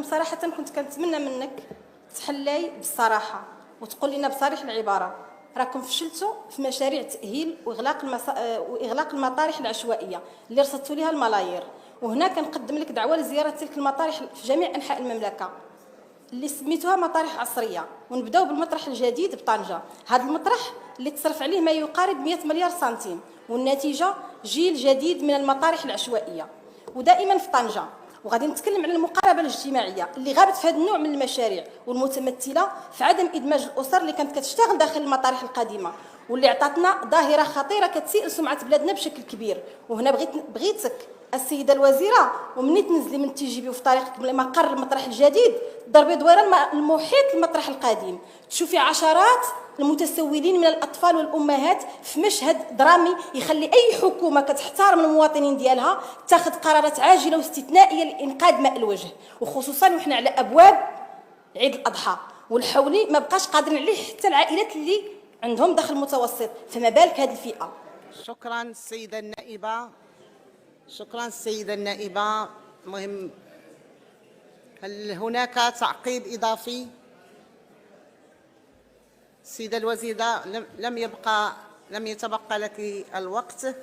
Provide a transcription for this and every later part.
بصراحه كنت كنتمنى منك تحلاي بالصراحه وتقول لنا بصريح العباره راكم فشلتوا في مشاريع تاهيل واغلاق المطارح العشوائيه اللي رصدتوا لها الملايير. وهنا كنقدم لك دعوه لزياره تلك المطارح في جميع انحاء المملكه اللي سميتوها مطارح عصريه. ونبداو بالمطرح الجديد بطنجه. هذا المطرح اللي تصرف عليه ما يقارب 100 مليار سنتيم، والنتيجه جيل جديد من المطارح العشوائيه. ودائما في طنجه. وغادي نتكلم على المقاربه الاجتماعيه اللي غابت في هذا النوع من المشاريع، والمتمثله في عدم ادماج الاسر اللي كانت كتشتغل داخل المطارح القديمه، واللي عطاتنا ظاهره خطيره كتسيء سمعه بلادنا بشكل كبير. وهنا بغيتك السيده الوزيره ومني تنزلي من تي جي بي وفي طريقك لمقر المطرح الجديد ضربي دويره المحيط المطرح القديم، تشوفي عشرات المتسولين من الاطفال والامهات في مشهد درامي يخلي اي حكومه كتحترم المواطنين ديالها تاخذ قرارات عاجله واستثنائيه لانقاذ ماء الوجه، وخصوصا وحنا على ابواب عيد الاضحى والحولي ما بقاش قادرين عليه حتى العائلات اللي عندهم دخل متوسط، فما بالك هذه الفئه. شكرا السيده النائبه. شكرا السيده النائبه. مهم، هل هناك تعقيب اضافي؟ السيده الوزيره، لم يتبقى لك الوقت.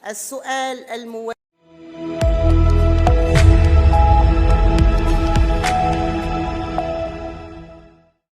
السؤال